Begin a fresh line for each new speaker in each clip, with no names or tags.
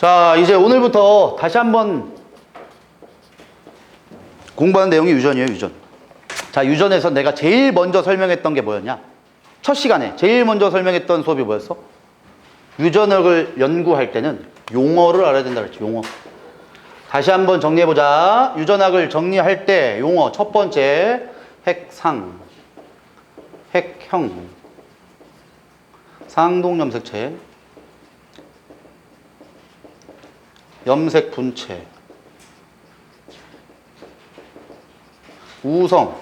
자, 이제 오늘부터 다시 한번 공부하는 내용이 유전이에요, 유전. 자, 유전에서 내가 제일 먼저 설명했던 게 뭐였냐? 첫 시간에 제일 먼저 설명했던 수업이 뭐였어? 유전학을 연구할 때는 용어를 알아야 된다 그랬지, 용어. 다시 한번 정리해보자. 유전학을 정리할 때 용어 첫 번째, 핵상, 핵형, 상동염색체, 염색분체, 우성,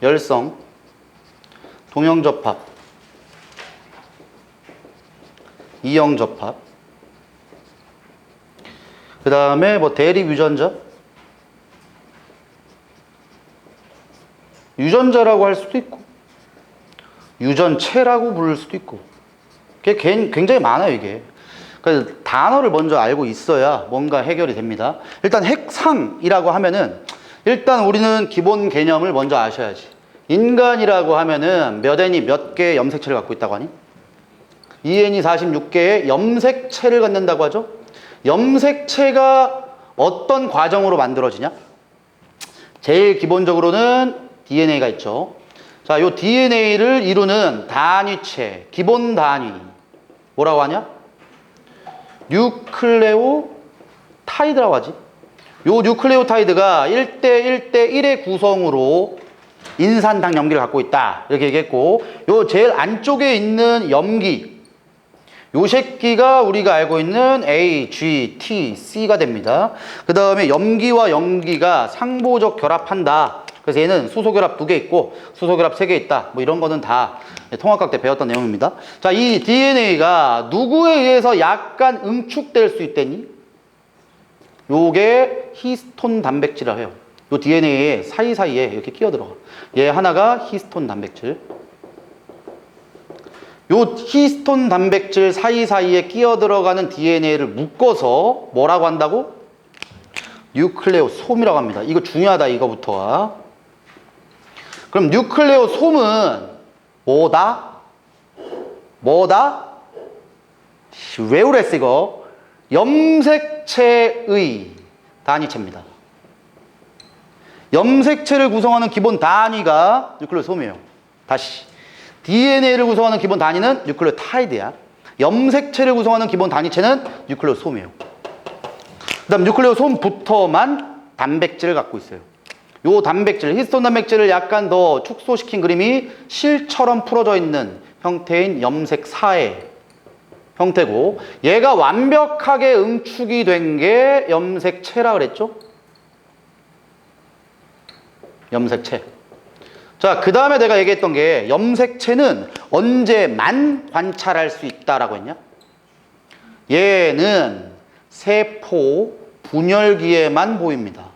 열성, 동형접합, 이형접합, 그 다음에 뭐 대립유전자, 유전자라고 할 수도 있고 유전체라고 부를 수도 있고, 그게 굉장히 많아요, 이게. 그래서 단어를 먼저 알고 있어야 뭔가 해결이 됩니다. 일단 핵상이라고 하면은 일단 우리는 기본 개념을 먼저 아셔야지. 인간이라고 하면은 몇 N이 몇 개의 염색체를 갖고 있다고 하니? 2N이 46개의 염색체를 갖는다고 하죠. 염색체가 어떤 과정으로 만들어지냐? 제일 기본적으로는 DNA가 있죠. 자, 요 DNA를 이루는 단위체, 기본 단위. 뭐라고 하냐? 뉴클레오타이드라고 하지. 요 뉴클레오타이드가 1대1대1의 구성으로 인산당 염기를 갖고 있다, 이렇게 얘기했고, 요 제일 안쪽에 있는 염기, 요 새끼가 우리가 알고 있는 A, G, T, C가 됩니다. 그 다음에 염기와 염기가 상보적 결합한다. 그래서 얘는 수소결합 2개 있고 수소결합 3개 있다. 뭐 이런 거는 다 통합학 때 배웠던 내용입니다. 자, 이 DNA가 누구에 의해서 약간 응축될 수 있다니? 요게 히스톤 단백질이라고 해요. 요 DNA에 사이사이에 이렇게 끼어 들어가. 얘 하나가 히스톤 단백질. 요 히스톤 단백질 사이사이에 끼어 들어가는 DNA를 묶어서 뭐라고 한다고? 뉴클레오솜이라고 합니다. 이거 중요하다, 이거부터가. 그럼 뉴클레오솜은 뭐다? 뭐다? 왜 그랬어, 이거? 염색체의 단위체입니다. 염색체를 구성하는 기본 단위가 뉴클레오솜이에요. 다시. DNA를 구성하는 기본 단위는 뉴클레오타이드야. 염색체를 구성하는 기본 단위체는 뉴클레오솜이에요. 그 다음 뉴클레오솜부터만 단백질을 갖고 있어요. 요 단백질, 히스톤 단백질을 약간 더 축소시킨 그림이 실처럼 풀어져 있는 형태인 염색사의 형태고, 얘가 완벽하게 응축이 된 게 염색체라 그랬죠? 염색체. 자, 그 다음에 내가 얘기했던 게 염색체는 언제만 관찰할 수 있다라고 했냐? 얘는 세포 분열기에만 보입니다.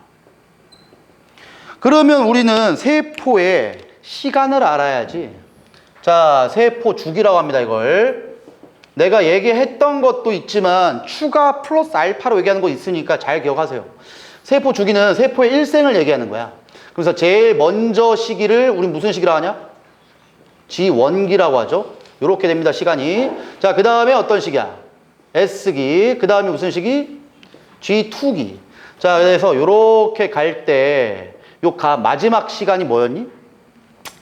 그러면 우리는 세포의 시간을 알아야지. 자, 세포 주기라고 합니다, 이걸. 내가 얘기했던 것도 있지만 추가 플러스 알파로 얘기하는 거 있으니까 잘 기억하세요. 세포 주기는 세포의 일생을 얘기하는 거야. 그래서 제일 먼저 시기를 우린 무슨 시기라고 하냐? G1기라고 하죠. 요렇게 됩니다, 시간이. 자, 그 다음에 어떤 시기야? S기. 그 다음에 무슨 시기? G2기. 자, 그래서 요렇게 갈 때 요 마지막 시간이 뭐였니?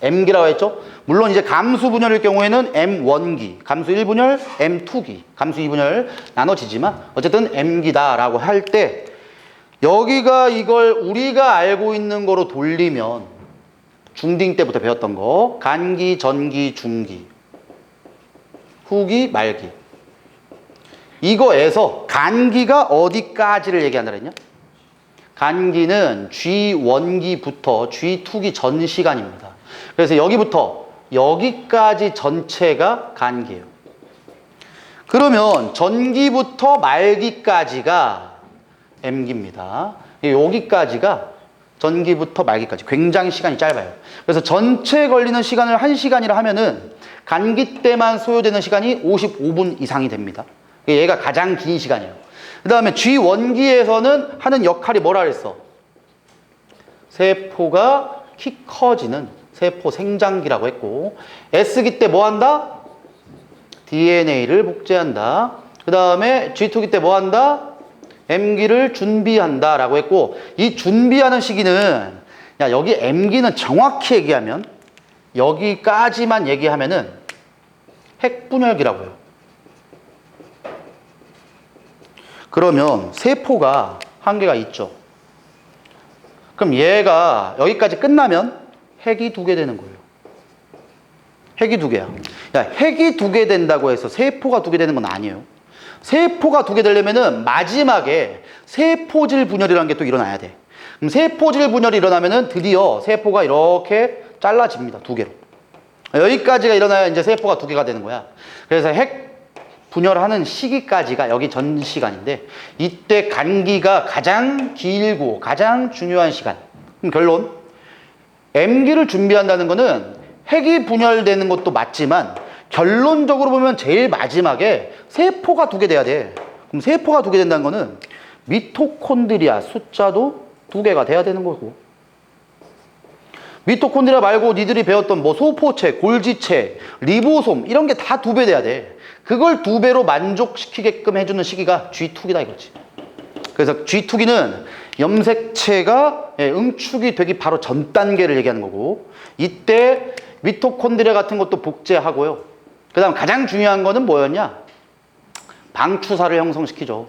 M기라고 했죠? 물론 이제 감수 분열일 경우에는 M1기, 감수 1분열, M2기, 감수 2분열 나눠지지만 어쨌든 M기다라고 할 때, 여기가 이걸 우리가 알고 있는 거로 돌리면 중딩 때부터 배웠던 거, 간기, 전기, 중기, 후기, 말기. 이거에서 간기가 어디까지를 얘기한다 그랬냐? 간기는 G1기부터 G2기 전 시간입니다. 그래서 여기부터 여기까지 전체가 간기예요. 그러면 전기부터 말기까지가 M기입니다. 여기까지가 전기부터 말기까지 굉장히 시간이 짧아요. 그래서 전체 걸리는 시간을 1시간이라 하면은 간기 때만 소요되는 시간이 55분 이상이 됩니다. 얘가 가장 긴 시간이에요. 그 다음에 G1기에서는 하는 역할이 뭐라 그랬어? 세포가 키 커지는 세포 생장기라고 했고, S기 때 뭐 한다? DNA를 복제한다. 그 다음에 G2기 때 뭐 한다? M기를 준비한다 라고 했고, 이 준비하는 시기는, 야, 여기 M기는 정확히 얘기하면, 여기까지만 얘기하면은 핵분열기라고 해요. 그러면 세포가 한계가 있죠. 그럼 얘가 여기까지 끝나면 핵이 2개 되는 거예요. 핵이 2개야. 야, 핵이 2개 된다고 해서 세포가 2개 되는 건 아니에요. 세포가 2개 되려면은 마지막에 세포질 분열이라는 게 또 일어나야 돼. 그럼 세포질 분열이 일어나면은 드디어 세포가 이렇게 잘라집니다. 2개로. 여기까지가 일어나야 이제 세포가 2개가 되는 거야. 그래서 핵 분열하는 시기까지가 여기 전 시간인데, 이때 간기가 가장 길고 가장 중요한 시간. 그럼 결론, M기를 준비한다는 거는 핵이 분열되는 것도 맞지만 결론적으로 보면 제일 마지막에 세포가 2개 돼야 돼. 그럼 세포가 2개 된다는 거는 미토콘드리아 숫자도 2개가 돼야 되는 거고, 미토콘드리아 말고 니들이 배웠던 뭐 소포체, 골지체, 리보솜 이런 게 다 2배 돼야 돼. 그걸 2배로 만족시키게끔 해주는 시기가 G2기다 이거지. 그래서 G2기는 염색체가 응축이 되기 바로 전 단계를 얘기하는 거고, 이때 미토콘드리아 같은 것도 복제하고요. 그 다음 가장 중요한 거는 뭐였냐? 방추사를 형성시키죠.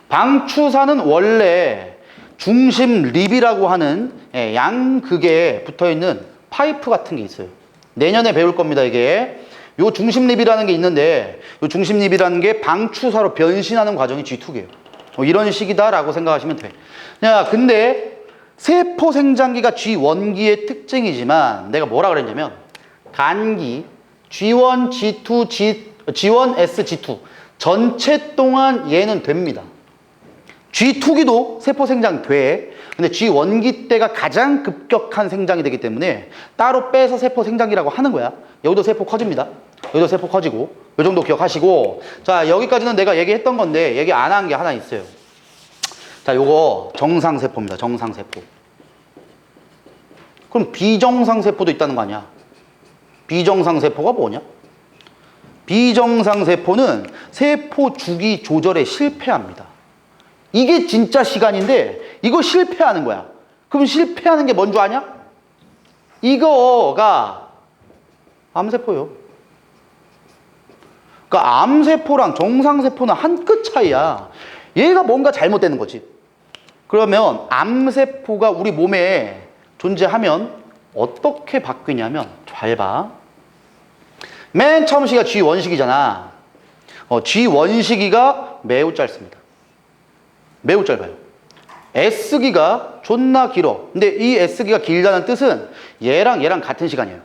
방추사는 원래 중심립이라고 하는 양극에 붙어있는 파이프 같은 게 있어요. 내년에 배울 겁니다, 이게. 요 중심립이라는 게 있는데, 요 중심립이라는 게 방추사로 변신하는 과정이 G2기예요. 이런 식이다라고 생각하시면 돼. 야, 근데 세포 생장기가 G1기의 특징이지만 내가 뭐라 그랬냐면, 간기 G1, G2, G1, S, G2 전체 동안 얘는 됩니다. G2기도 세포 생장 돼. 근데 G1기 때가 가장 급격한 생장이 되기 때문에 따로 빼서 세포 생장기라고 하는 거야. 여기도 세포 커집니다. 여기도 세포 커지고, 이 정도 기억하시고. 자, 여기까지는 내가 얘기했던 건데 얘기 안 한 게 하나 있어요. 자, 요거 정상세포입니다. 정상세포. 그럼 비정상세포도 있다는 거 아니야? 비정상세포가 뭐냐? 비정상세포는 세포 주기 조절에 실패합니다. 이게 진짜 시간인데 이거 실패하는 거야. 그럼 실패하는 게 뭔 줄 아냐? 이거가 암세포예요. 그러니까 암세포랑 정상세포는 한 끗 차이야. 얘가 뭔가 잘못되는 거지. 그러면 암세포가 우리 몸에 존재하면 어떻게 바뀌냐면, 잘 봐. 맨 처음 시기가 G1 시기잖아. G1 시기가 매우 짧습니다. 매우 짧아요. S기가 존나 길어. 근데 이 S기가 길다는 뜻은 얘랑 얘랑 같은 시간이에요.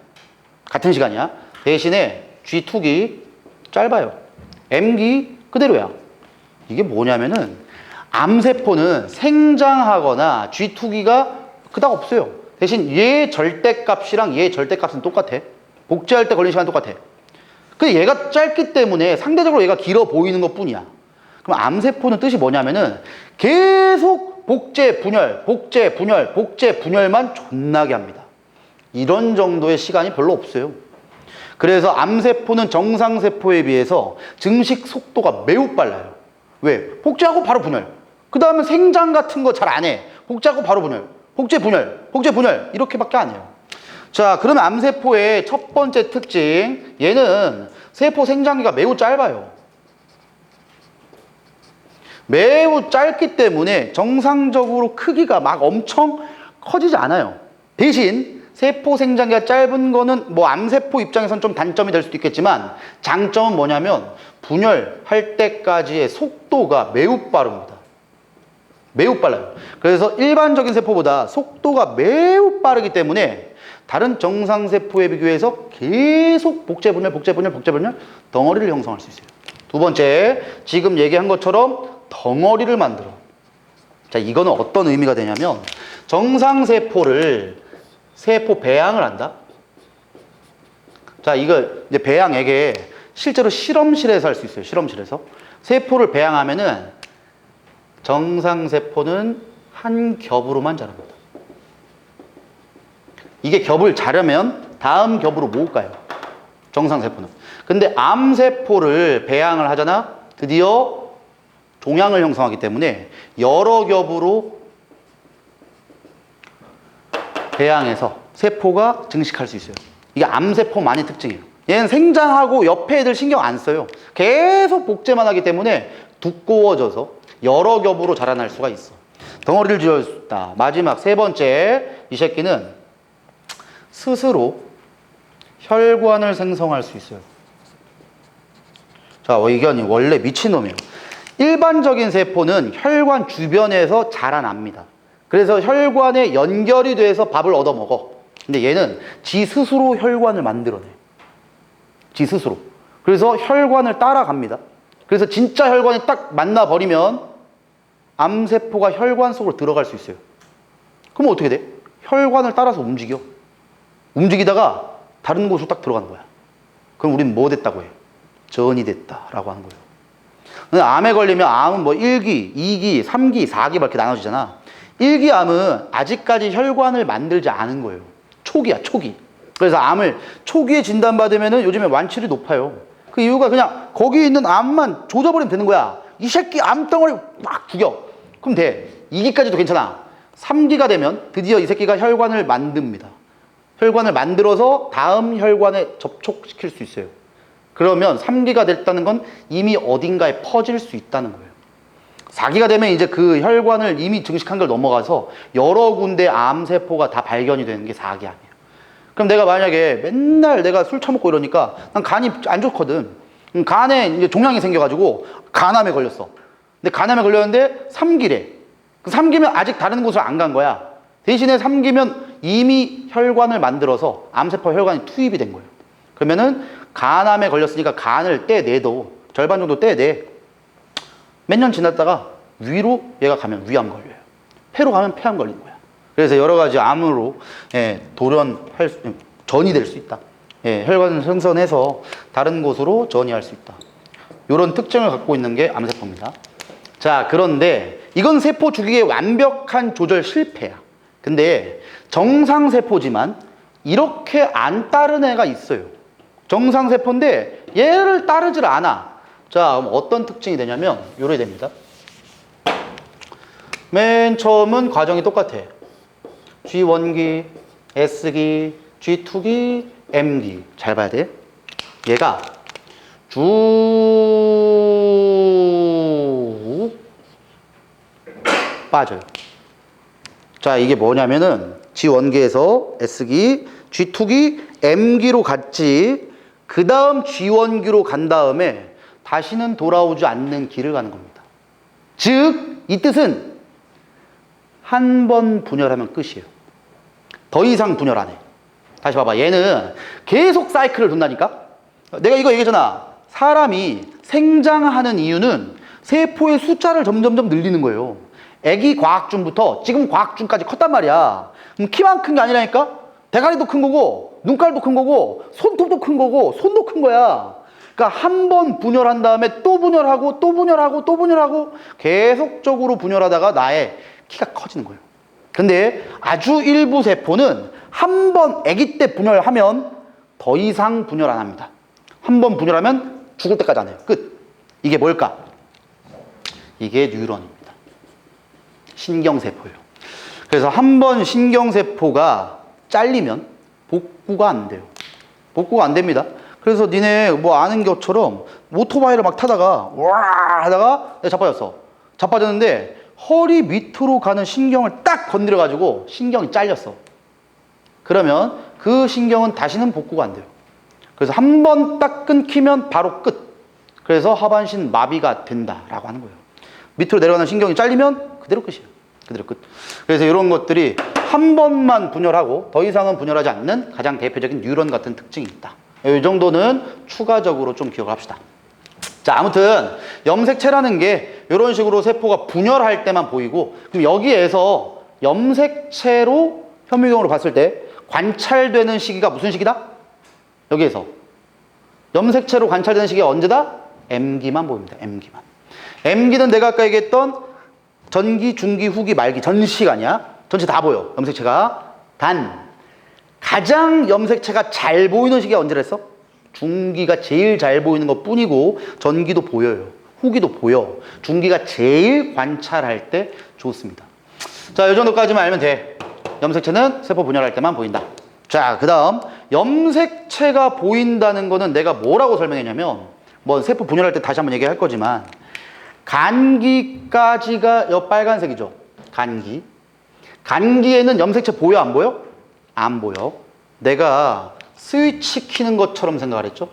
같은 시간이야. 대신에 G2기 짧아요. M기 그대로야. 이게 뭐냐면은, 암세포는 생장하거나 G2기가 그닥 없어요. 대신 얘 절대값이랑 얘 절대값은 똑같아. 복제할 때 걸리는 시간 똑같아. 근데 얘가 짧기 때문에 상대적으로 얘가 길어 보이는 것 뿐이야. 그럼 암세포는 뜻이 뭐냐면은 계속 복제, 분열, 복제, 분열, 복제, 분열만 존나게 합니다. 이런 정도의 시간이 별로 없어요. 그래서 암세포는 정상세포에 비해서 증식 속도가 매우 빨라요. 왜? 복제하고 바로 분열. 그 다음에 생장 같은 거 잘 안 해. 복제하고 바로 분열. 복제, 분열, 복제, 분열. 이렇게밖에 안 해요. 자, 그러면 암세포의 첫 번째 특징. 얘는 세포 생장기가 매우 짧아요. 매우 짧기 때문에 정상적으로 크기가 막 엄청 커지지 않아요. 대신 세포 생장기가 짧은 거는 뭐 암세포 입장에선 좀 단점이 될 수도 있겠지만, 장점은 뭐냐면 분열할 때까지의 속도가 매우 빠릅니다. 매우 빨라요. 그래서 일반적인 세포보다 속도가 매우 빠르기 때문에 다른 정상세포에 비교해서 계속 복제, 분열, 복제, 분열, 복제, 분열 덩어리를 형성할 수 있어요. 두 번째, 지금 얘기한 것처럼 덩어리를 만들어. 자, 이거는 어떤 의미가 되냐면, 정상세포를 세포 배양을 한다. 자, 이거 이제 배양액에 실제로 실험실에서 할 수 있어요. 실험실에서 세포를 배양하면은 정상세포는 한 겹으로만 자랍니다. 이게 겹을 자려면 다음 겹으로 못 가요. 정상세포는. 근데 암세포를 배양을 하잖아. 드디어 종양을 형성하기 때문에 여러 겹으로 배양해서 세포가 증식할 수 있어요. 이게 암세포만의 특징이에요. 얘는 생장하고 옆에 애들 신경 안 써요. 계속 복제만 하기 때문에 두꺼워져서 여러 겹으로 자라날 수가 있어. 덩어리를 지을 수 있다. 마지막 세 번째, 이 새끼는 스스로 혈관을 생성할 수 있어요. 자, 이건 원래 미친놈이에요. 일반적인 세포는 혈관 주변에서 자라납니다. 그래서 혈관에 연결이 돼서 밥을 얻어먹어. 근데 얘는 지 스스로 혈관을 만들어내. 지 스스로. 그래서 혈관을 따라갑니다. 그래서 진짜 혈관이 딱 만나버리면 암세포가 혈관 속으로 들어갈 수 있어요. 그럼 어떻게 돼? 혈관을 따라서 움직여. 움직이다가 다른 곳으로 딱 들어가는 거야. 그럼 우리는 뭐 됐다고 해? 전이 됐다라고 하는 거예요. 근데 암에 걸리면 암은 뭐 1기, 2기, 3기, 4기 이렇게 나눠지잖아. 1기 암은 아직까지 혈관을 만들지 않은 거예요. 초기야, 초기. 그래서 암을 초기에 진단받으면은 요즘에 완치율이 높아요. 그 이유가 그냥 거기 있는 암만 조져버리면 되는 거야. 이 새끼 암덩어리 막 죽여. 그럼 돼. 2기까지도 괜찮아. 3기가 되면 드디어 이 새끼가 혈관을 만듭니다. 혈관을 만들어서 다음 혈관에 접촉시킬 수 있어요. 그러면 3기가 됐다는 건 이미 어딘가에 퍼질 수 있다는 거예요. 4기가 되면 이제 그 혈관을 이미 증식한 걸 넘어가서 여러 군데 암세포가 다 발견이 되는 게 4기 암이에요. 그럼 내가 만약에 맨날 내가 술 처먹고 이러니까 난 간이 안 좋거든. 간에 이제 종양이 생겨가지고 간암에 걸렸어. 근데 간암에 걸렸는데 3기래. 그 3기면 아직 다른 곳을 안 간 거야. 대신에 3기면 이미 혈관을 만들어서 암세포 혈관이 투입이 된 거예요. 그러면은 간암에 걸렸으니까 간을 떼내도 절반 정도 떼내. 몇 년 지났다가 위로 얘가 가면 위암 걸려요. 폐로 가면 폐암 걸리는 거야. 그래서 여러 가지 암으로 전이 될 수 있다. 혈관을 생성해서 다른 곳으로 전이할 수 있다. 이런 특징을 갖고 있는 게 암세포입니다. 자, 그런데 이건 세포 주기의 완벽한 조절 실패야. 근데 정상세포지만 이렇게 안 따른 애가 있어요. 정상세포인데 얘를 따르질 않아. 자, 그럼 어떤 특징이 되냐면 요래 됩니다. 맨 처음은 과정이 똑같아. G1기, S기, G2기, M기. 잘 봐야 돼. 얘가 쭉 빠져요. 자, 이게 뭐냐면은 G1기에서 S기, G2기, M기로 갔지. 그 다음 G1기로 간 다음에 다시는 돌아오지 않는 길을 가는 겁니다. 즉, 이 뜻은 한 번 분열하면 끝이에요. 더 이상 분열 안 해. 다시 봐봐. 얘는 계속 사이클을 돈다니까? 내가 이거 얘기했잖아. 사람이 생장하는 이유는 세포의 숫자를 점점점 늘리는 거예요. 애기 과학중부터 지금 과학중까지 컸단 말이야. 그럼 키만 큰 게 아니라니까? 대가리도 큰 거고, 눈깔도 큰 거고, 손톱도 큰 거고, 손도 큰 거야. 그러니까 한 번 분열한 다음에 또 분열하고, 또 분열하고, 또 분열하고, 계속적으로 분열하다가 나의 키가 커지는 거예요. 근데 아주 일부 세포는 한 번 아기 때 분열하면 더 이상 분열 안 합니다. 한 번 분열하면 죽을 때까지 안 해요. 끝. 이게 뭘까? 이게 뉴런입니다. 신경세포예요. 그래서 한 번 신경세포가 잘리면 복구가 안 돼요. 복구가 안 됩니다. 그래서 니네 뭐 아는 것처럼 오토바이를 막 타다가 와 하다가 내가 자빠졌어. 자빠졌는데 허리 밑으로 가는 신경을 딱 건드려 가지고 신경이 잘렸어. 그러면 그 신경은 다시는 복구가 안 돼요. 그래서 한 번 딱 끊기면 바로 끝. 그래서 하반신 마비가 된다라고 하는 거예요. 밑으로 내려가는 신경이 잘리면 그대로 끝이에요. 그대로 끝. 그래서 이런 것들이 한 번만 분열하고 더 이상은 분열하지 않는 가장 대표적인 뉴런 같은 특징이 있다. 이 정도는 추가적으로 좀 기억을 합시다. 자, 아무튼 염색체라는 게 이런 식으로 세포가 분열할 때만 보이고, 그럼 여기에서 염색체로 현미경으로 봤을 때 관찰되는 시기가 무슨 시기다? 여기에서 염색체로 관찰되는 시기가 언제다? M기만 보입니다. M기만. M기는 내가 아까 얘기했던 전기, 중기, 후기, 말기 전 시간이야. 전체 다 보여. 염색체가. 단 가장 염색체가 잘 보이는 시기가 언제랬어? 중기가 제일 잘 보이는 것 뿐이고 전기도 보여요. 후기도 보여. 중기가 제일 관찰할 때 좋습니다. 자, 이 정도까지만 알면 돼. 염색체는 세포 분열할 때만 보인다. 자, 그 다음 염색체가 보인다는 거는 내가 뭐라고 설명했냐면, 뭐 세포 분열할 때 다시 한번 얘기할 거지만, 간기까지가 여 빨간색이죠. 간기. 간기에는 염색체 보여 안 보여? 안 보여. 내가 스위치 키는 것처럼 생각을 했죠.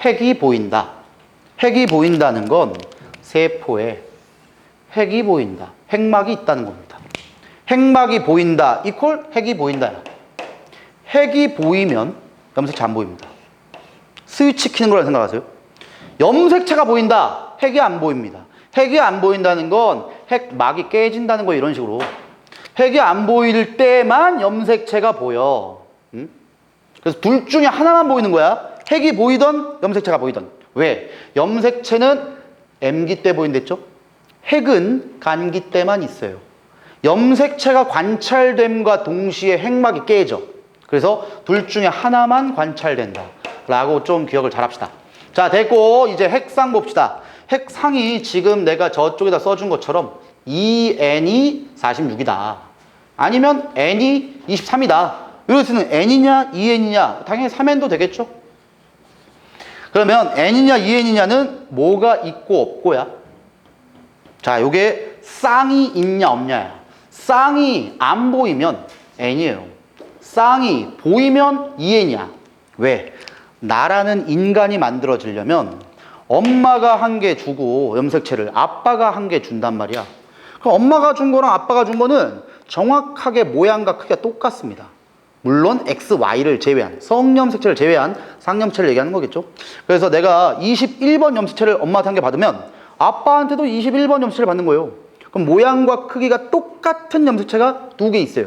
핵이 보인다. 핵이 보인다는 건 세포에 핵이 보인다. 핵막이 있다는 겁니다. 핵막이 보인다 이퀄 핵이 보인다야. 핵이 보이면 염색체 안 보입니다. 스위치 키는 거라고 생각하세요. 염색체가 보인다. 핵이 안 보입니다. 핵이 안 보인다는 건 핵막이 깨진다는 거, 이런 식으로. 핵이 안 보일 때만 염색체가 보여. 응? 그래서 둘 중에 하나만 보이는 거야. 핵이 보이던 염색체가 보이던. 왜? 염색체는 M기 때 보인댔죠? 핵은 간기 때만 있어요. 염색체가 관찰됨과 동시에 핵막이 깨져. 그래서 둘 중에 하나만 관찰된다 라고 좀 기억을 잘 합시다. 자, 됐고 이제 핵상 봅시다. 핵상이 지금 내가 저쪽에다 써준 것처럼 EN이 46이다. 아니면 N이 23이다. 이럴 때는 N이냐 EN이냐, 당연히 3N도 되겠죠. 그러면 N이냐 EN이냐는 뭐가 있고 없고야. 자, 요게 쌍이 있냐 없냐야. 쌍이 안 보이면 N이에요. 쌍이 보이면 EN이야. 왜? 나라는 인간이 만들어지려면 엄마가 한 개 주고 염색체를 아빠가 한 개 준단 말이야. 그럼 엄마가 준 거랑 아빠가 준 거는 정확하게 모양과 크기가 똑같습니다. 물론 X, Y를 제외한, 성염색체를 제외한 상염체를 얘기하는 거겠죠. 그래서 내가 21번 염색체를 엄마한테 한 개 받으면 아빠한테도 21번 염색체를 받는 거예요. 그럼 모양과 크기가 똑같은 염색체가 두 개 있어요.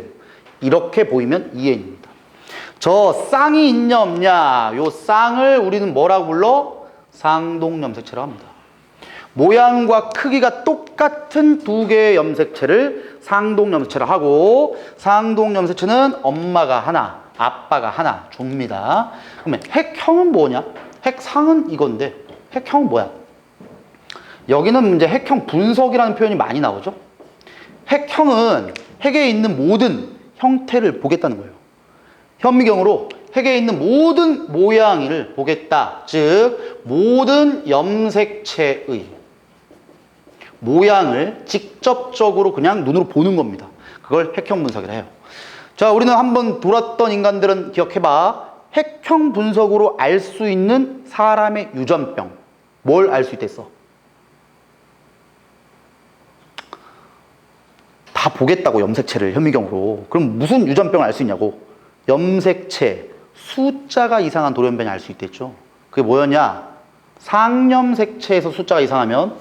이렇게 보이면 EN입니다. 저 쌍이 있냐 없냐, 요 쌍을 우리는 뭐라고 불러? 상동염색체라고 합니다. 모양과 크기가 똑같은 두 개의 염색체를 상동염색체라 하고, 상동염색체는 엄마가 하나, 아빠가 하나 줍니다. 그러면 핵형은 뭐냐? 핵상은 이건데 핵형은 뭐야? 여기는 이제 핵형 분석이라는 표현이 많이 나오죠. 핵형은 핵에 있는 모든 형태를 보겠다는 거예요. 현미경으로 핵에 있는 모든 모양을 보겠다. 즉 모든 염색체의 모양을 직접적으로 그냥 눈으로 보는 겁니다. 그걸 핵형 분석이라 해요. 자, 우리는 한번 돌았던 인간들은 기억해봐. 핵형 분석으로 알 수 있는 사람의 유전병. 뭘 알 수 있댔어? 다 보겠다고, 염색체를 현미경으로. 그럼 무슨 유전병을 알 수 있냐고. 염색체 숫자가 이상한 돌연변이 알 수 있댔죠. 그게 뭐였냐? 상염색체에서 숫자가 이상하면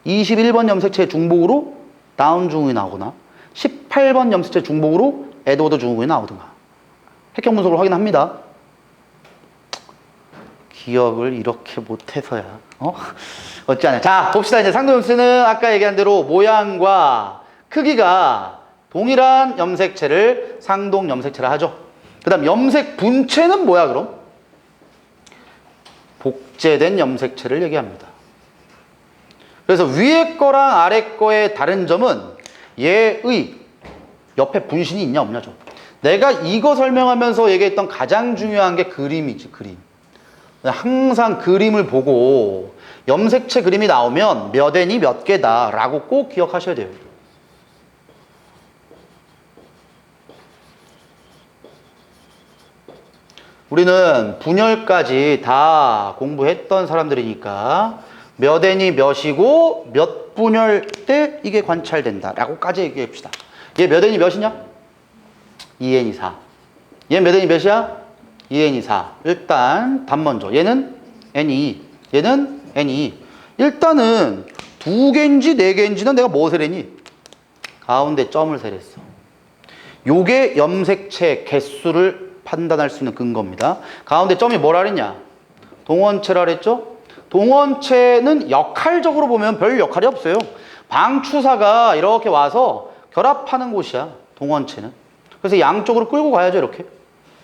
21번 염색체 중복으로 다운 증후군이 나오거나 18번 염색체 중복으로 에드워드 증후군이 나오든가. 핵형 분석으로 확인합니다. 기억을 이렇게 못해서야. 어찌하냐. 자, 봅시다. 이제 상동염색체는 아까 얘기한 대로 모양과 크기가 동일한 염색체를 상동염색체라 하죠. 그 다음 염색 분체는 뭐야 그럼? 복제된 염색체를 얘기합니다. 그래서 위에 거랑 아래 거의 다른 점은 얘의 옆에 분신이 있냐 없냐죠. 내가 이거 설명하면서 얘기했던 가장 중요한 게 그림이지, 그림. 항상 그림을 보고 염색체 그림이 나오면 몇 N이 몇 개다 라고 꼭 기억하셔야 돼요. 우리는 분열까지 다 공부했던 사람들이니까 몇 N이 몇이고 몇 분열 때 이게 관찰된다 라고까지 얘기해 봅시다. 얘 몇 N이 몇이냐? 2N이 4. 얘 몇 N이 몇이야? 2N이 4. 일단 답 먼저. 얘는 N이, 얘는 N이. 일단은 두 개인지 네 개인지는 내가 뭐 세랬니? 가운데 점을 세랬어. 요게 염색체 개수를 판단할 수 있는 근거입니다. 가운데 점이 뭐라 그랬냐? 동원체라 그랬죠? 동원체는 역할적으로 보면 별 역할이 없어요. 방추사가 이렇게 와서 결합하는 곳이야. 동원체는. 그래서 양쪽으로 끌고 가야죠, 이렇게.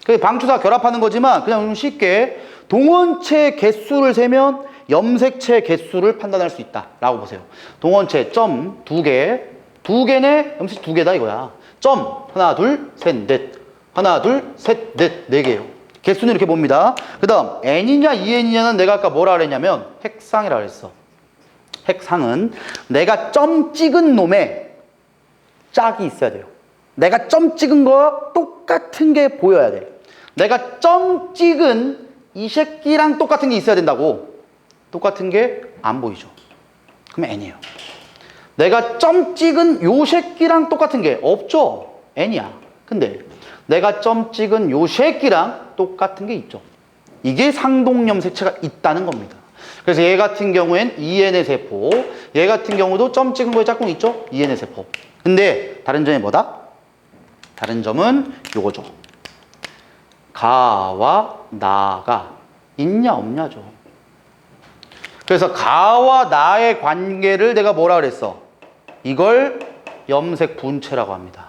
그래서 방추사 결합하는 거지만 그냥 좀 쉽게 동원체 개수를 세면 염색체 개수를 판단할 수 있다라고 보세요. 동원체 점 2개, 2개네 염색체 2개다 이거야. 점 하나 둘 셋 넷, 하나 둘 셋 넷, 4개예요. 개수는 이렇게 봅니다. 그 다음 n이냐 2n이냐는 내가 아까 뭐라 그랬냐면 핵상이라 그랬어. 핵상은 내가 점 찍은 놈에 짝이 있어야 돼요. 내가 점 찍은 거 똑같은 게 보여야 돼. 내가 점 찍은 이 새끼랑 똑같은 게 있어야 된다고. 똑같은 게 안 보이죠. 그럼 n이에요. 내가 점 찍은 요 새끼랑 똑같은 게 없죠. n이야. 근데 내가 점 찍은 요 새끼랑 똑같은 게 있죠. 이게 상동염색체가 있다는 겁니다. 그래서 얘 같은 경우엔 2n의 세포, 얘 같은 경우도 점 찍은 거에 짝꿍 있죠? 2n의 세포. 근데 다른 점이 뭐다? 다른 점은 요거죠. 가와 나가 있냐 없냐죠. 그래서 가와 나의 관계를 내가 뭐라 그랬어? 이걸 염색 분체라고 합니다.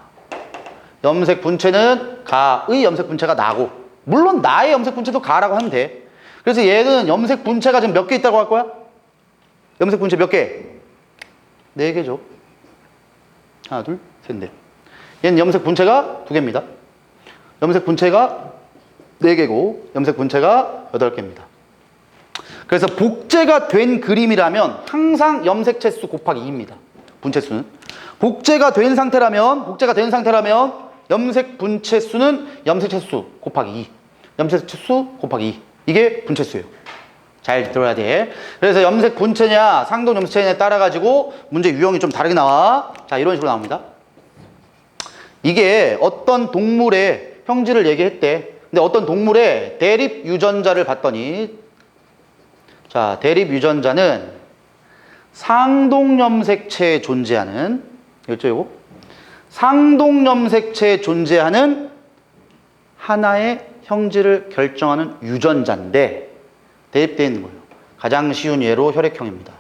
염색 분체는 가의 염색 분체가 나고, 물론 나의 염색 분체도 가라고 하면 돼. 그래서 얘는 염색 분체가 지금 몇 개 있다고 할 거야? 염색 분체 몇 개? 4개죠. 하나, 둘, 셋, 넷. 얘는 염색 분체가 2개입니다. 염색 분체가 4개고 염색 분체가 8개입니다. 그래서 복제가 된 그림이라면 항상 염색체 수 곱하기 2입니다. 분체 수는. 복제가 된 상태라면 염색 분체 수는 염색체 수 곱하기 2. 염색체 수 곱하기 2. 이게 분체 수예요. 잘 들어야 돼. 그래서 염색 분체냐 상동 염색체냐에 따라 가지고 문제 유형이 좀 다르게 나와. 자, 이런 식으로 나옵니다. 이게 어떤 동물의 형질을 얘기했대. 근데 어떤 동물의 대립 유전자를 봤더니, 자, 대립 유전자는 상동염색체에 존재하는, 이거죠, 이거? 상동염색체에 존재하는 하나의 형질을 결정하는 유전자인데 대립되어 있는 거예요. 가장 쉬운 예로 혈액형입니다.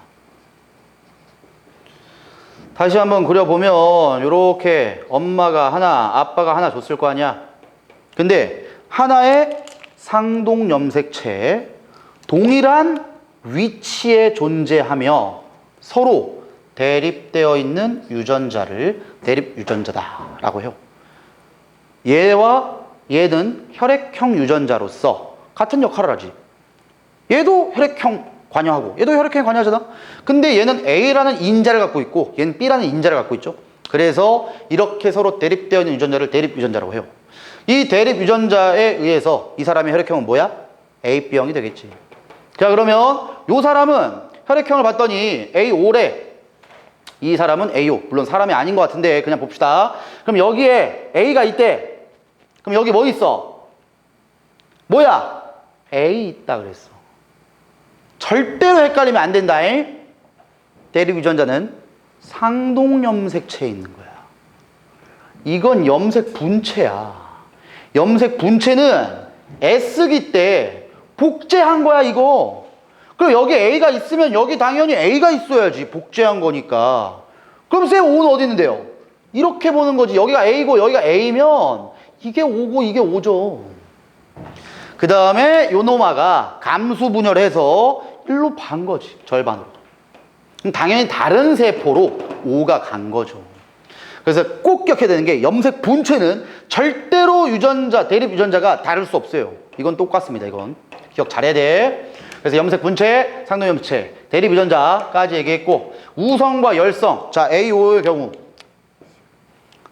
다시 한번 그려보면 이렇게 엄마가 하나, 아빠가 하나 줬을 거 아니야. 근데 하나의 상동염색체에 동일한 위치에 존재하며 서로 대립되어 있는 유전자를 대립유전자다라고 해요. 얘와 얘는 혈액형 유전자로서 같은 역할을 하지. 얘도 혈액형 관여하고 얘도 혈액형에 관여하잖아. 근데 얘는 A라는 인자를 갖고 있고 얘는 B라는 인자를 갖고 있죠. 그래서 이렇게 서로 대립되어 있는 유전자를 대립유전자라고 해요. 이 대립유전자에 의해서 이 사람의 혈액형은 뭐야? AB형이 되겠지. 자, 그러면 이 사람은 혈액형을 봤더니 A5래. 이 사람은 AO. 물론 사람이 아닌 것 같은데 그냥 봅시다. 그럼 여기에 A가 있대. 그럼 여기 뭐 있어? 뭐야? A 있다 그랬어. 절대로 헷갈리면 안 된다. 대립 유전자는 상동염색체에 있는 거야. 이건 염색 분체야. 염색 분체는 S기 때 복제한 거야, 이거. 그럼 여기 A가 있으면 여기 당연히 A가 있어야지. 복제한 거니까. 그럼 쌤 O는 어디 있는데요? 이렇게 보는 거지. 여기가 A고 여기가 A면 이게 O고 이게 O죠. 그 다음에 요노마가 감수 분열해서 1로 반 거지. 절반으로. 그럼 당연히 다른 세포로 O가 간 거죠. 그래서 꼭 기억해야 되는 게 염색 분체는 절대로 유전자, 대립 유전자가 다를 수 없어요. 이건 똑같습니다. 이건 기억 잘해야 돼. 그래서 염색 분체, 상동염색체, 대립 유전자까지 얘기했고, 우성과 열성. 자, AO의 경우.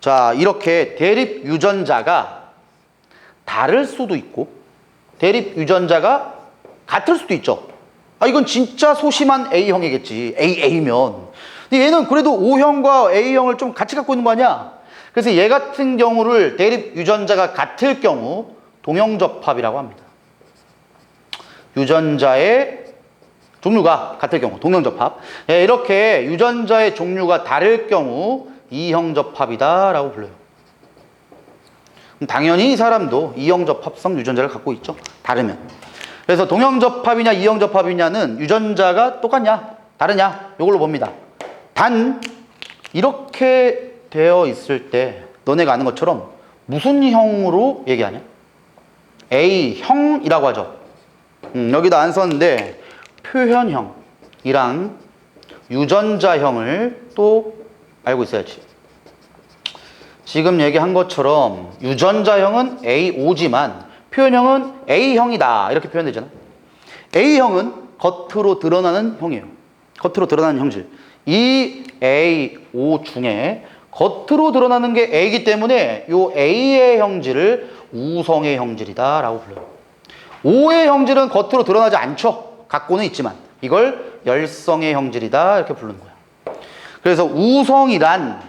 자, 이렇게 대립 유전자가 다를 수도 있고 대립 유전자가 같을 수도 있죠. 아, 이건 진짜 소심한 A형이겠지. AA면. 근데 얘는 그래도 O형과 A형을 좀 같이 갖고 있는 거 아니야? 그래서 얘 같은 경우를 대립 유전자가 같을 경우 동형접합이라고 합니다. 유전자의 종류가 같을 경우 동형접합. 예, 이렇게 유전자의 종류가 다를 경우 이형접합이다라고 불러요. 당연히 이 사람도 이형접합성 유전자를 갖고 있죠. 다르면. 그래서 동형접합이냐 이형접합이냐는 유전자가 똑같냐 다르냐 이걸로 봅니다. 단 이렇게 되어 있을 때 너네가 아는 것처럼 무슨 형으로 얘기하냐? A형이라고 하죠. 여기다 안 썼는데 표현형이랑 유전자형을 또 알고 있어야지. 지금 얘기한 것처럼 유전자형은 A5지만 표현형은 A형이다 이렇게 표현되잖아. A형은 겉으로 드러나는 형이에요. 겉으로 드러나는 형질. 이 A5 중에 겉으로 드러나는 게 A이기 때문에 이 A의 형질을 우성의 형질이다 라고 불러요. O의 형질은 겉으로 드러나지 않죠. 갖고는 있지만 이걸 열성의 형질이다 이렇게 부르는 거야. 그래서 우성이란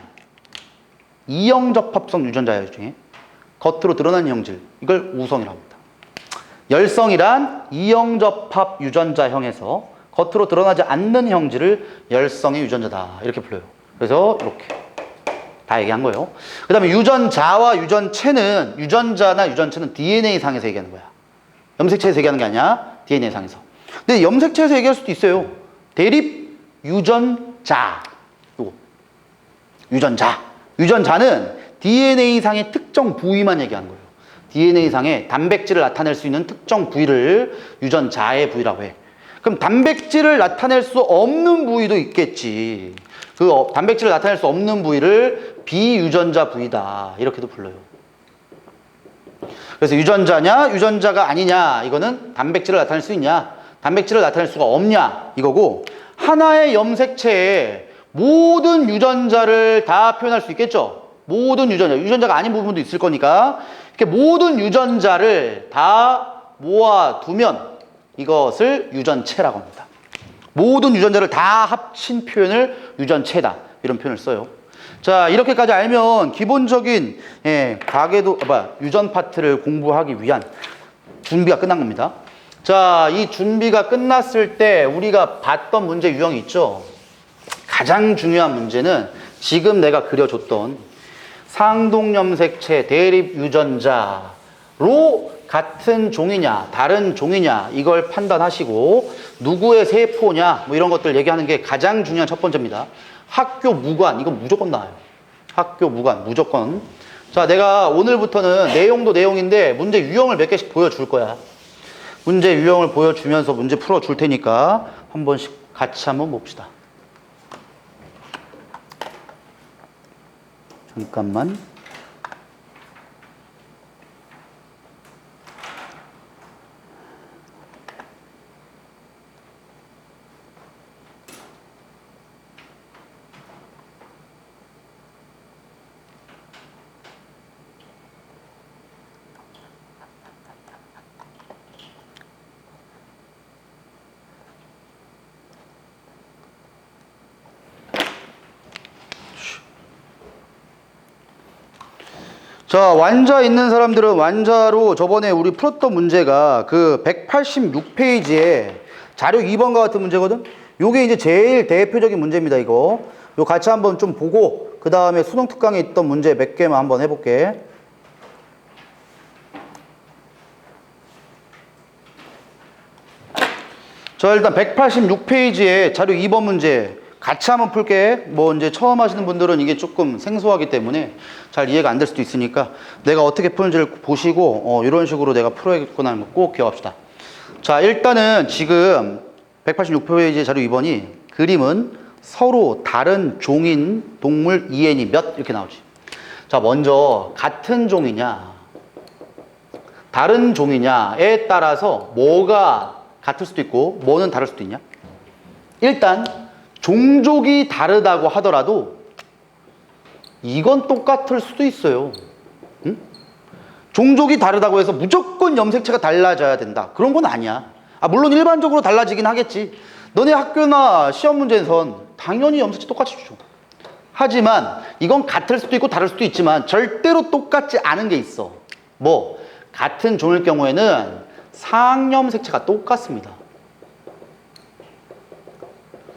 이형접합성 유전자 중에 겉으로 드러나는 형질, 이걸 우성이라고 합니다. 열성이란 이형접합 유전자형에서 겉으로 드러나지 않는 형질을 열성의 유전자다 이렇게 불러요. 그래서 이렇게 다 얘기한 거예요. 그 다음에 유전자와 유전체는, 유전자나 유전체는 DNA상에서 얘기하는 거야. 염색체에서 얘기하는 게 아니야. DNA상에서. 근데 염색체에서 얘기할 수도 있어요. 대립 유전자. 요거. 유전자. 유전자는 DNA상의 특정 부위만 얘기하는 거예요. DNA상의 단백질을 나타낼 수 있는 특정 부위를 유전자의 부위라고 해. 그럼 단백질을 나타낼 수 없는 부위도 있겠지. 그 단백질을 나타낼 수 없는 부위를 비유전자 부위다 이렇게도 불러요. 그래서 유전자냐 유전자가 아니냐 이거는 단백질을 나타낼 수 있냐 단백질을 나타낼 수가 없냐 이거고, 하나의 염색체에 모든 유전자를 다 표현할 수 있겠죠. 모든 유전자가 아닌 부분도 있을 거니까 이렇게 모든 유전자를 다 모아두면 이것을 유전체라고 합니다. 모든 유전자를 다 합친 표현을 유전체다 이런 표현을 써요. 자, 이렇게까지 알면 기본적인 유전 파트를 공부하기 위한 준비가 끝난 겁니다. 자, 이 준비가 끝났을 때 우리가 봤던 문제 유형이 있죠. 가장 중요한 문제는 지금 내가 그려줬던 상동염색체 대립 유전자로 같은 종이냐 다른 종이냐 이걸 판단하시고 누구의 세포냐 뭐 이런 것들 얘기하는 게 가장 중요한 첫 번째입니다. 학교 무관, 이건 무조건 나와요. 학교 무관 무조건. 자, 내가 오늘부터는 내용도 내용인데 문제 유형을 몇 개씩 보여줄 거야. 문제 유형을 보여주면서 문제 풀어줄 테니까 한 번씩 같이 한번 봅시다. 잠깐만. 자, 완자 있는 사람들은 완자로 저번에 우리 풀었던 문제가 그 186페이지에 자료 2번과 같은 문제거든? 요게 이제 제일 대표적인 문제입니다, 이거. 요 같이 한번 좀 보고, 그 다음에 수능 특강에 있던 문제 몇 개만 한번 해볼게. 자, 일단 186페이지에 자료 2번 문제 같이 한번 풀게. 뭐 이제 처음 하시는 분들은 이게 조금 생소하기 때문에 잘 이해가 안 될 수도 있으니까 내가 어떻게 푸는지를 보시고 이런 식으로 내가 풀어야겠구나 하는 거 꼭 기억합시다. 자, 일단은 지금 186페이지 자료 2번이 그림은 서로 다른 종인 동물 EN이 몇 이렇게 나오지. 자, 먼저 같은 종이냐 다른 종이냐에 따라서 뭐가 같을 수도 있고 뭐는 다를 수도 있냐. 일단 종족이 다르다고 하더라도 이건 똑같을 수도 있어요. 응? 종족이 다르다고 해서 무조건 염색체가 달라져야 된다 그런 건 아니야. 물론 일반적으로 달라지긴 하겠지. 너네 학교나 시험 문제에선 당연히 염색체 똑같이 주죠. 하지만 이건 같을 수도 있고 다를 수도 있지만 절대로 똑같지 않은 게 있어. 뭐 같은 종일 경우에는 상염색체가 똑같습니다.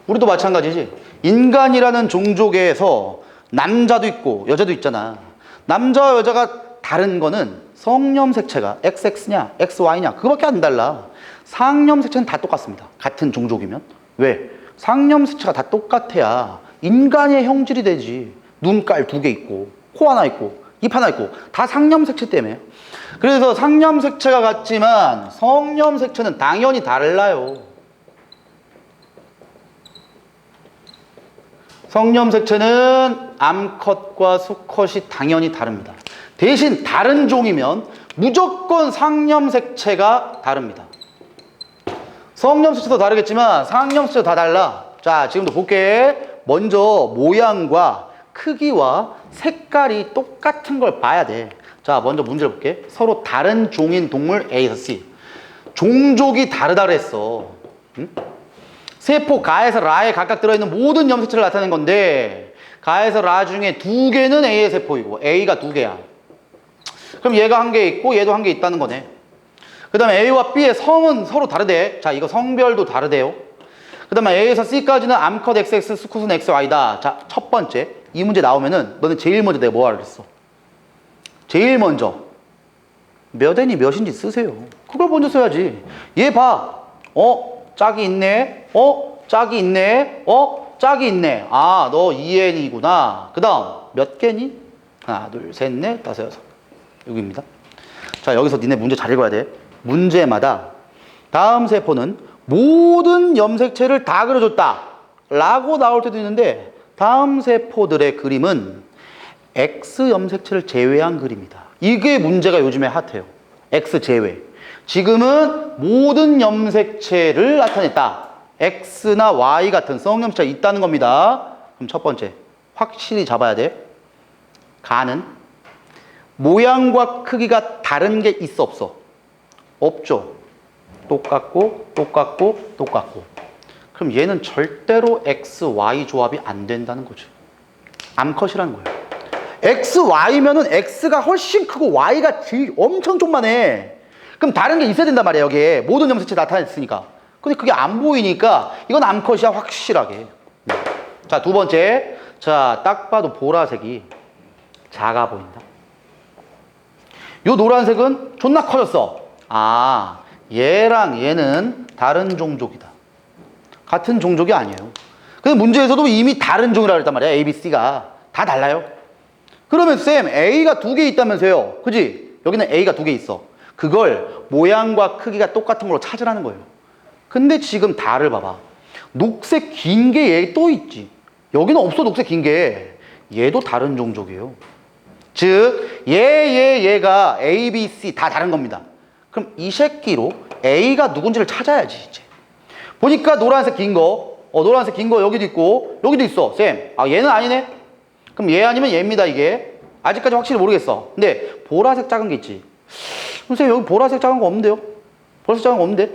우리도 마찬가지지. 인간이라는 종족에서 남자도 있고 여자도 있잖아. 남자와 여자가 다른 거는 성염색체가 XX냐 XY냐 그거밖에 안 달라. 상염색체는 다 똑같습니다. 같은 종족이면. 왜? 상염색체가 다 똑같아야 인간의 형질이 되지. 눈깔 2개 있고 코 하나 있고 입 하나 있고 다 상념색체 때문에. 그래서 상념색체가 같지만 성념색체는 당연히 달라요. 성념색체는 암컷과 수컷이 당연히 다릅니다. 대신 다른 종이면 무조건 상념색체가 다릅니다. 성념색체도 다르겠지만 상념색체도 다 달라. 자, 지금도 볼게. 먼저 모양과 크기와 색깔이 똑같은 걸 봐야 돼. 자, 먼저 문제를 볼게. 서로 다른 종인 동물 A에서 C. 종족이 다르다 그랬어. 응? 세포 가에서 라에 각각 들어있는 모든 염색체를 나타낸 건데 가에서 라 중에 2개는 A의 세포이고 A가 2개야. 그럼 얘가 1개 있고 얘도 1개 있다는 거네. 그 다음에 A와 B의 성은 서로 다르대. 자, 이거 성별도 다르대요. 그 다음에 A에서 C까지는 암컷 XX, 수컷은 XY다. 자, 첫 번째 이 문제 나오면은 너는 제일 먼저 내가 뭐 하라 그랬어? 제일 먼저 몇 N이 몇인지 쓰세요. 그걸 먼저 써야지. 얘 봐. 짝이 있네. 짝이 있네. 짝이 있네. 아, 너 2N이구나. 그 다음 몇 개니? 하나, 둘, 셋, 넷, 다섯, 여섯. 여기입니다. 자, 여기서 니네 문제 잘 읽어야 돼. 문제마다 다음 세포는 모든 염색체를 다 그려줬다 라고 나올 때도 있는데 다음 세포들의 그림은 X 염색체를 제외한 그림이다. 이게 문제가 요즘에 핫해요. X 제외. 지금은 모든 염색체를 나타냈다. X나 Y 같은 성염색체가 있다는 겁니다. 그럼 첫 번째, 확실히 잡아야 돼. 가는 모양과 크기가 다른 게 있어 없어? 없죠. 똑같고 똑같고 똑같고. 그럼 얘는 절대로 X, Y 조합이 안 된다는 거죠. 암컷이라는 거예요. X, Y면은 X가 훨씬 크고 Y가 엄청 좀만해. 그럼 다른 게 있어야 된단 말이에요. 여기에 모든 염색체 나타냈으니까. 근데 그게 안 보이니까 이건 암컷이야 확실하게. 자, 두 번째. 자, 딱 봐도 보라색이 작아 보인다. 요 노란색은 존나 커졌어. 아, 얘랑 얘는 다른 종족이다. 같은 종족이 아니에요. 근데 문제에서도 이미 다른 종이라고 그랬단 말이야. A, B, C가 다 달라요. 그러면 쌤, A가 2개 있다면서요. 그지? 여기는 A가 2개 있어. 그걸 모양과 크기가 똑같은 걸로 찾으라는 거예요. 근데 지금 다를 봐봐. 녹색 긴 게 얘 또 있지. 여기는 없어, 녹색 긴 게. 얘도 다른 종족이에요. 즉 얘가 A, B, C 다 다른 겁니다. 그럼 이 새끼로 A가 누군지를 찾아야지 이제. 보니까 노란색 긴 거, 노란색 긴 거 여기도 있고 여기도 있어. 쌤, 아 얘는 아니네? 그럼 얘 아니면 얘입니다 이게. 아직까지 확실히 모르겠어. 근데 보라색 작은 게 있지. 선생님 여기 보라색 작은 거 없는데요? 보라색 작은 거 없는데?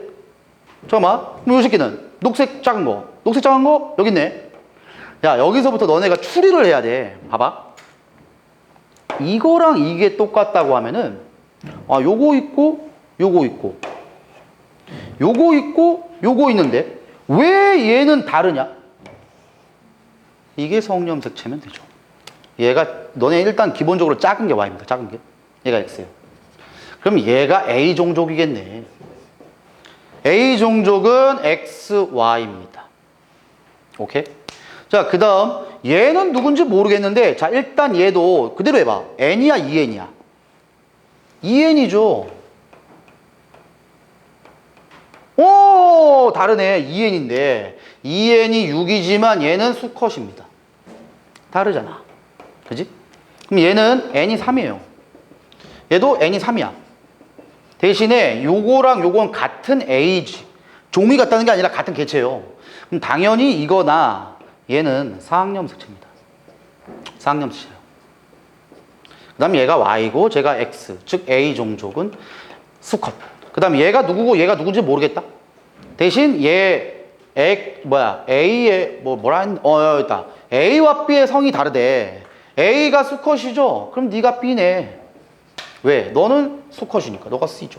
잠깐만. 그럼 이 새끼는 녹색 작은 거, 녹색 작은 거 여기 있네. 야, 여기서부터 너네가 추리를 해야 돼. 봐봐. 이거랑 이게 똑같다고 하면은 아, 요거 있고 요거 있고 요거 있고 요거 있는데 왜 얘는 다르냐? 이게 성염색체면 되죠. 얘가 너네 일단 기본적으로 작은 게 Y입니다. 작은 게 얘가 X예요. 그럼 얘가 A 종족이겠네. A 종족은 XY입니다. 오케이? 자, 그 다음 얘는 누군지 모르겠는데 자, 일단 얘도 그대로 해봐. N이야 2N이야? 2N이죠. 오, 다르네. 2N인데 2N이 6이지만 얘는 수컷입니다. 다르잖아. 그지? 그럼 얘는 N이 3이에요. 얘도 N이 3이야. 대신에 요거랑 요건 같은 A지. 종이 같다는 게 아니라 같은 개체예요. 그럼 당연히 이거나 얘는 상염색체입니다. 상염색체예요. 그 다음 얘가 Y고 제가 X. 즉 A 종족은 수컷. 그 다음 얘가 누구고 얘가 누군지 모르겠다. 대신 얘 A의 여기 있다. A와 B의 성이 다르대. A가 수컷이죠. 그럼 네가 B네. 왜? 너는 수컷이니까 너가 C죠.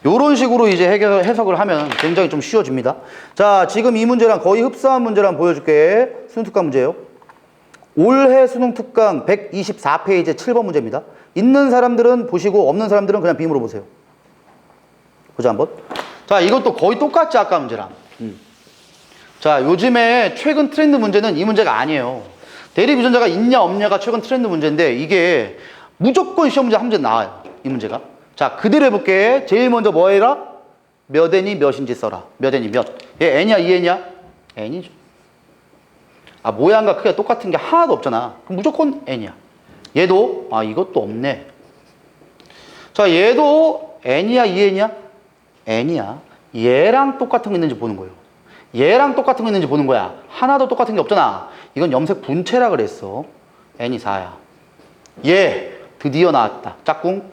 요런 식으로 이제 해석을 하면 굉장히 좀 쉬워집니다. 자, 지금 이 문제랑 거의 흡사한 문제를 한번 보여줄게. 수능특강 문제예요. 올해 수능특강 124페이지 7번 문제입니다. 있는 사람들은 보시고 없는 사람들은 그냥 빔으로 보세요. 보자 한번. 자, 이것도 거의 똑같지 아까 문제랑. 자, 요즘에 최근 트렌드 문제는 이 문제가 아니에요. 대립유전자가 있냐 없냐가 최근 트렌드 문제인데 이게 무조건 시험 문제 한 문제 나와요. 이 문제가. 자, 그대로 해볼게. 제일 먼저 뭐 해라? 몇 n이 몇인지 써라. 몇 n이 몇. 얘 n이야, 2n이야? n이죠. 아, 모양과 크기가 똑같은 게 하나도 없잖아. 그럼 무조건 n이야. 얘도, 아, 이것도 없네. 자, 얘도 n이야, 2n이야? n이야. 얘랑 똑같은 거 있는지 보는 거예요. 얘랑 똑같은 거 있는지 보는 거야. 하나도 똑같은 게 없잖아. 이건 염색 분체라 그랬어. n이 4야. 얘 드디어 나왔다. 짝꿍,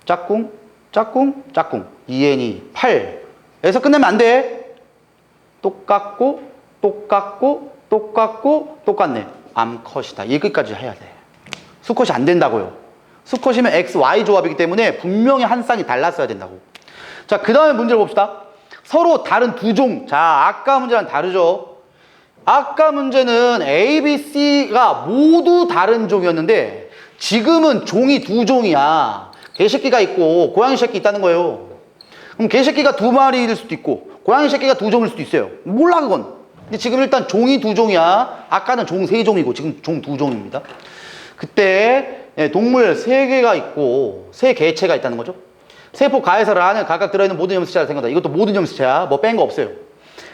짝꿍, 짝꿍, 짝꿍. 2n이 8. 에서 끝내면 안 돼. 똑같고, 똑같고, 똑같고, 똑같네. 암컷이다. 여기까지 해야 돼. 수컷이 안 된다고요. 수컷이면 x, y 조합이기 때문에 분명히 한 쌍이 달랐어야 된다고. 자, 그 다음에 문제를 봅시다. 서로 다른 두 종. 자, 아까 문제랑 다르죠. 아까 문제는 A, B, C가 모두 다른 종이었는데 지금은 종이 두 종이야. 개새끼가 있고 고양이 새끼 있다는 거예요. 그럼 개새끼가 두 마리일 수도 있고 고양이 새끼가 두 종일 수도 있어요. 몰라 그건. 근데 지금 일단 종이 두 종이야. 아까는 종 세 종이고 지금 종 두 종입니다. 그때 동물 세 개가 있고 세 개체가 있다는 거죠. 세포 가에서를 하는 각각 들어있는 모든 염색체가 생각다. 이것도 모든 염색체야. 뭐 뺀 거 없어요.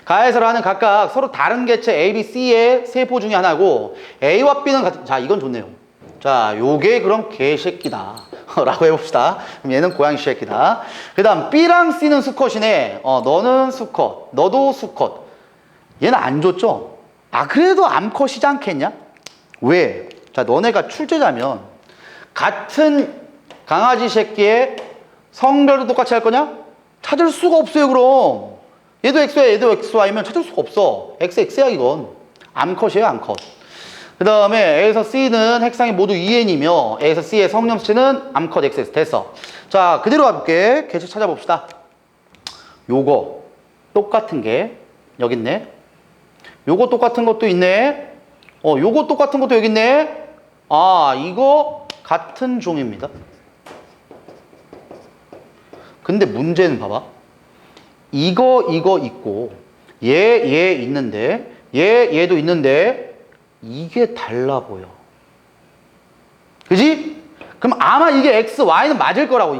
가에서를 하는 각각 서로 다른 개체 A, B, C의 세포 중에 하나고 A와 B는 같은. 자, 이건 좋네요. 자, 요게 그럼 개새끼다 라고 해봅시다. 그럼 얘는 고양이 새끼다. 그 다음 B랑 C는 수컷이네. 너는 수컷, 너도 수컷. 얘는 안 좋죠? 아, 그래도 암컷이지 않겠냐? 왜? 자, 너네가 출제자면 같은 강아지 새끼의 성별도 똑같이 할 거냐? 찾을 수가 없어요. 그럼 얘도 X야 얘도 XY면 찾을 수가 없어. XX야 이건. 암컷이에요 암컷. 그 다음에 A에서 C는 핵상이 모두 2n이며 A에서 C의 성염수체는 암컷 XX. 됐어. 자, 그대로 가볼게. 계속 찾아봅시다. 요거 똑같은 게 여기 있네. 요거 똑같은 것도 있네. 요거 똑같은 것도 여기 있네. 아, 이거 같은 종입니다. 근데 문제는 봐봐. 이거 있고 얘 있는데 얘도 있는데 이게 달라 보여. 그지? 그럼 아마 이게 X, Y는 맞을 거라고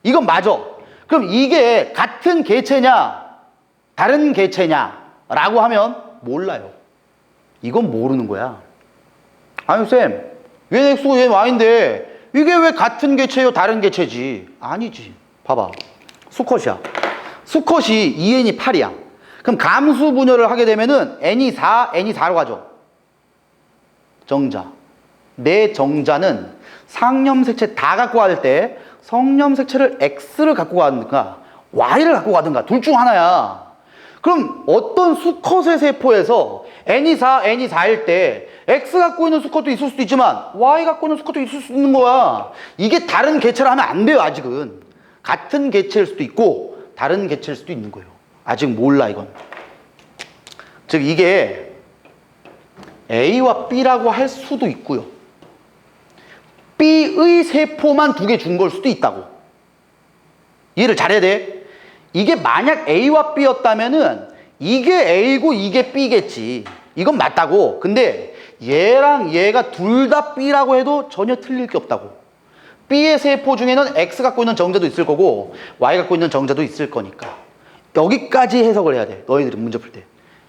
이건 맞아. 그럼 이게 같은 개체냐 다른 개체냐 라고 하면 몰라요. 이건 모르는 거야. 아니 쌤, 얘는 X고 얘는 Y인데 이게 왜 같은 개체요 다른 개체지? 아니지. 봐봐. 수컷이야. 수컷이 2n이 8이야. 그럼 감수 분열을 하게 되면은 n이 4, n이 4로 가죠. 정자. 내 정자는 상염색체 다 갖고 갈 때 성염색체를 X를 갖고 가든가 Y를 갖고 가든가 둘 중 하나야. 그럼 어떤 수컷의 세포에서 n이 4, n이 4일 때 X 갖고 있는 수컷도 있을 수도 있지만 Y 갖고 있는 수컷도 있을 수 있는 거야. 이게 다른 개체를 하면 안 돼요 아직은. 같은 개체일 수도 있고 다른 개체일 수도 있는 거예요. 아직 몰라 이건. 즉 이게 A와 B라고 할 수도 있고요. B의 세포만 두 개 준 걸 수도 있다고. 이해를 잘해야 돼. 이게 만약 A와 B였다면은 이게 A고 이게 B겠지. 이건 맞다고. 근데 얘랑 얘가 둘 다 B라고 해도 전혀 틀릴 게 없다고. B의 세포 중에는 X 갖고 있는 정자도 있을 거고 Y 갖고 있는 정자도 있을 거니까 여기까지 해석을 해야 돼. 너희들이 문제 풀 때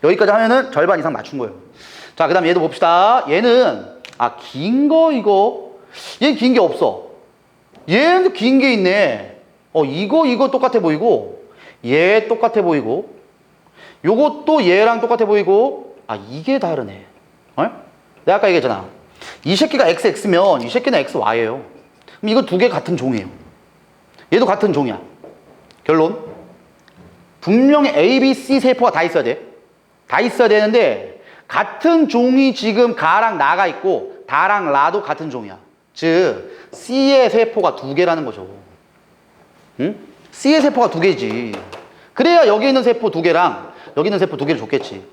여기까지 하면은 절반 이상 맞춘 거예요. 자, 그 다음 얘도 봅시다. 얘는 긴 거 이거 얘는 긴 게 없어. 얘는 긴 게 있네. 이거 똑같아 보이고 얘 똑같아 보이고 요것도 얘랑 똑같아 보이고 이게 다르네. 내가 아까 얘기했잖아. 이 새끼가 XX면 이 새끼는 XY예요. 그럼 이거 두 개 같은 종이에요. 얘도 같은 종이야. 결론. 분명히 A, B, C 세포가 다 있어야 돼. 다 있어야 되는데 같은 종이 지금 가랑 나가 있고 다랑 라도 같은 종이야. 즉 C의 세포가 두 개라는 거죠. 응? C의 세포가 두 개지. 그래야 여기 있는 세포 두 개랑 여기 있는 세포 두 개를 줬겠지.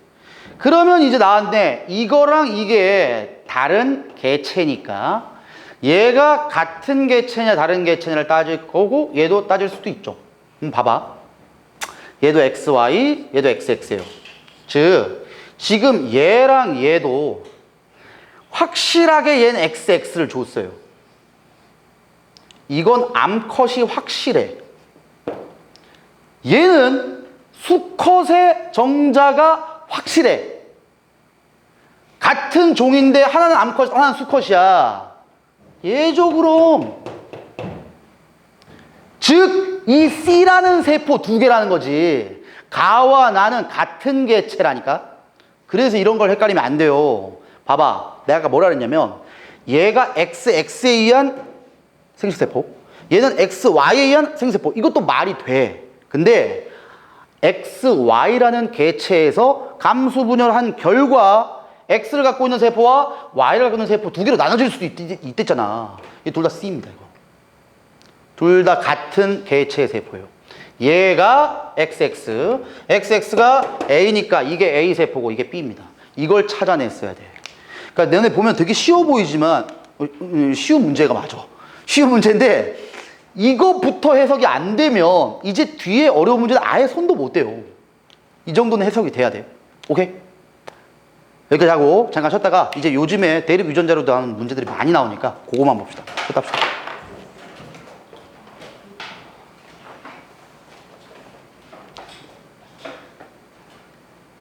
그러면 이제 나왔는데 이거랑 이게 다른 개체니까 얘가 같은 개체냐 다른 개체냐를 따질 거고 얘도 따질 수도 있죠. 봐봐. 얘도 XY, 얘도 XX예요. 즉 지금 얘랑 얘도 확실하게 얘는 XX를 줬어요. 이건 암컷이 확실해. 얘는 수컷의 정자가 확실해. 같은 종인데 하나는 암컷, 하나는 수컷이야. 얘죠, 그럼. 즉, 이 C라는 세포 두 개라는 거지. 가와 나는 같은 개체라니까. 그래서 이런 걸 헷갈리면 안 돼요. 봐봐. 내가 아까 뭐라 그랬냐면 얘가 XX에 의한 생식세포, 얘는 XY에 의한 생식세포. 이것도 말이 돼. 근데 XY라는 개체에서 감수분열한 결과 X를 갖고 있는 세포와 Y를 갖고 있는 세포 두 개로 나눠질 수도 있댔잖아. 이 둘 다 C입니다. 이거. 둘 다 같은 개체의 세포예요. 얘가 XX, XX가 A니까 이게 A 세포고 이게 B입니다. 이걸 찾아냈어야 돼. 그러니까 너네 보면 되게 쉬워 보이지만 쉬운 문제가 맞아. 쉬운 문제인데 이거부터 해석이 안 되면 이제 뒤에 어려운 문제는 아예 손도 못 대요. 이 정도는 해석이 돼야 돼. 오케이? 여기까지 하고 잠깐 쉬었다가 이제 요즘에 대립 유전자로 나오는 문제들이 많이 나오니까 그거만 봅시다. 쉬었다 합시다.